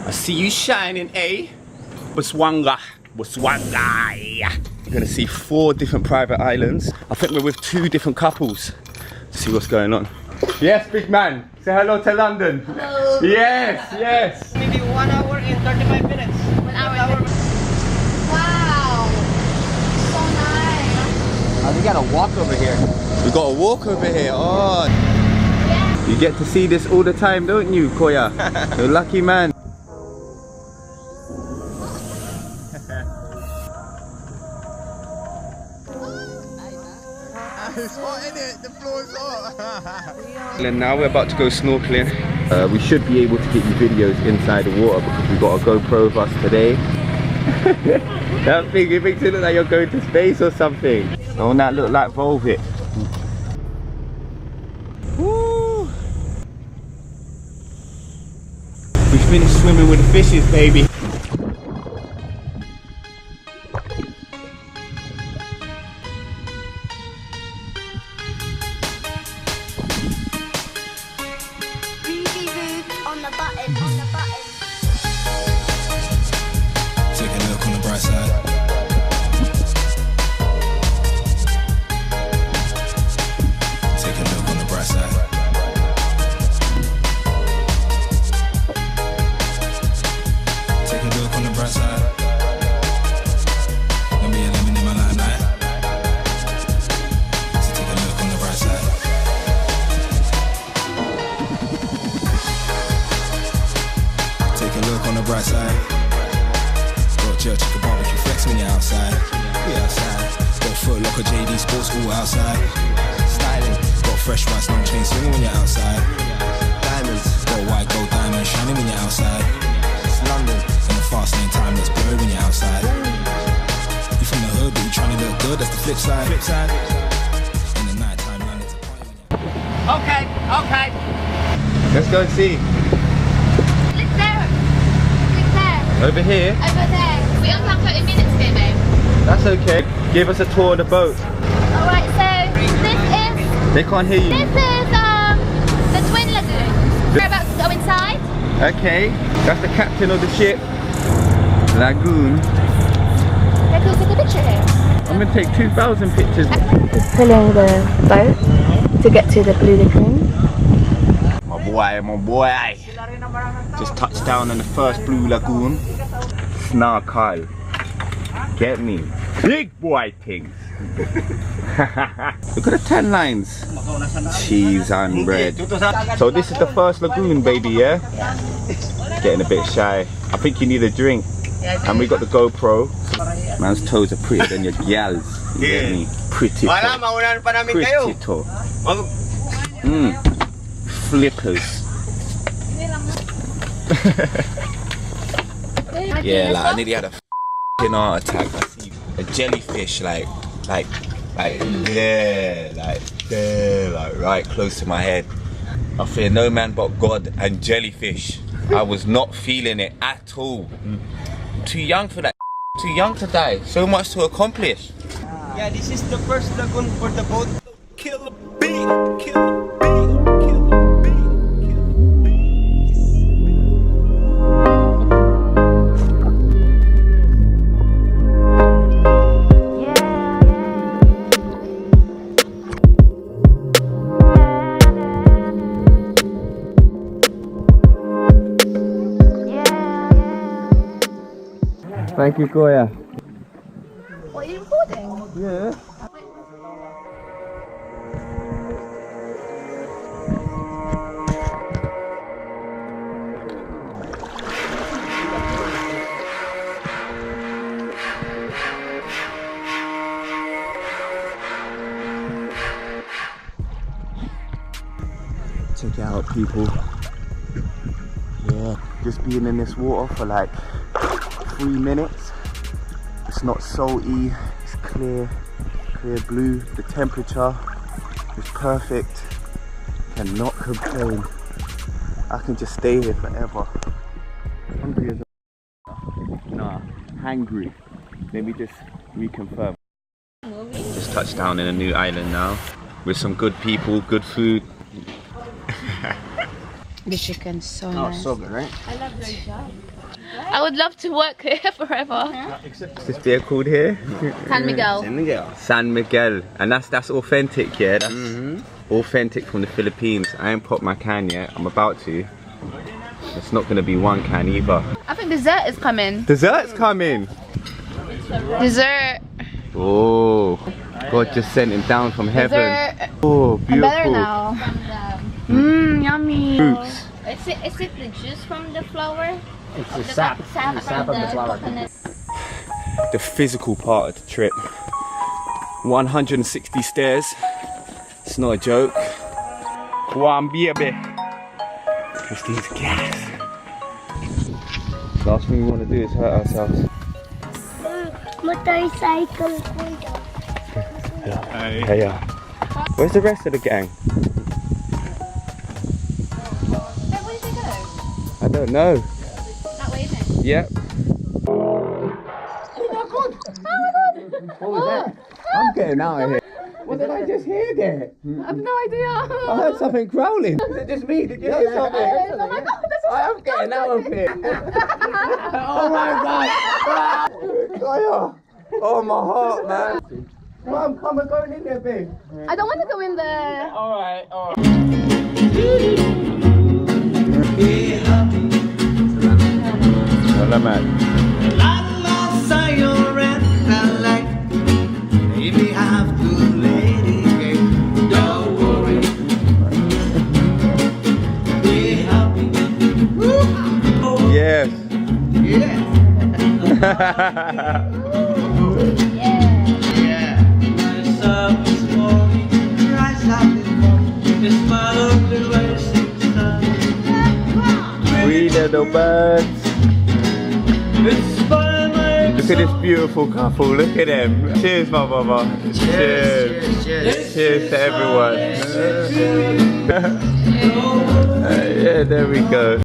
I see you shining, eh? Botswana. You're gonna see 4 different private islands. I think we're with 2 different couples. Let's see what's going on. Yes, big man. Say hello to London. Hello. Yes, yes. Maybe 1 hour and 35 minutes. 1 hour. Wow. So nice. We gotta walk over here. We gotta walk over here. Oh. Yeah. You get to see this all the time, don't you, Koya? You're a lucky man. It's hot, isn't it? The floor's hot. And now we're about to go snorkeling. We should be able to get you videos inside the water because we got a GoPro with us today. That thing, it makes it look like you're going to space or something. Don't that look like Volvit? Woo! We finished swimming with the fishes, baby. On the button. Take a look on the bright side. Take a look on the bright side. Take a look on the bright side. Gonna be a lemon in my limelight. So take a look on the bright side. Take a look on the bright side. Got church, chicken barbecue flex when you're outside. We outside. Got Foot Locker, JD Sports all outside. Styling. Got fresh white no chain swinging when you're outside. Diamonds. Got white gold diamond shining when you're outside. It's London. In the fast lane time that's blurry when you're outside. You from the hood but you trying to look good, that's the flip side. In the night time, London's a party when you're Okay. Let's go and see. Look there. Over here? Over there. We only have 30 minutes here, babe. That's okay. Give us a tour of the boat. Alright, so this They can't hear you. is the Twin Lagoon. We're about to go inside. Okay. That's the captain of the ship. Lagoon. Yeah, can we take a picture here? I'm gonna take 2,000 pictures. Pulling the boat to get to the Blue Lagoon. My boy. Just touched down in the first Blue Lagoon. Snarkyle. Get me. Big boy things. Look at the 10 lines. Cheese and bread. So this is the first lagoon, baby, yeah? Getting a bit shy. I think you need a drink. And we got the GoPro. Man's toes are prettier than your gals. You get me? Pretty. Pretty. Flippers. Yeah, like I nearly had a f***ing heart attack. I see a jellyfish like there, like right close to my head. I fear no man but God and jellyfish. I was not feeling it at all. Too young for that. Too young to die. So much to accomplish. Yeah, this is the first lagoon for the boat. Kill a bee. Thank you, Koya. What, are you recording? Yeah. Check it out, people. Yeah, just being in this water for like 3 minutes. It's not salty, it's clear blue. The temperature is perfect. Cannot complain. I can just stay here forever. Hungry as a nah, hangry. Let me just reconfirm. Just touched down in a new island now with some good people, good food. The chicken is so Oh, nice. so good, right? I would love to work here forever. What's this beer called here? San Miguel. San Miguel. San Miguel. And that's authentic, yeah? That's authentic from the Philippines. I ain't popped my can yet. I'm about to. It's not gonna be one can either. I think dessert is coming. Dessert's coming. Dessert. Oh, God just sent him down from heaven. Dessert. Oh, I'm better beautiful. now. Mmm, yummy. Fruits. Is it the juice from the flower? It's the sap. The sap of the flower. coconut. The physical part of the trip. 160 stairs. It's not a joke. One baby. Christine's gas. Last thing we want to do is hurt ourselves. Motorcycle. Hey, where's the rest of the gang? Where did they go? I don't know. That way, isn't it? Yep. What was that? I'm getting out of here. What did I just hear there? I have no idea. I heard something growling. Is it just me? Did you hear something? Oh my god, that's I am getting out of here. Oh my god. Kaya. Oh my heart, man. Come, we're going in there, babe. I don't want to go in there. Alright. Salamat. Yes. Three little birds. Look at this beautiful couple. Look at them. Cheers, my brother. Cheers. Cheers to everyone. Yeah, there we go.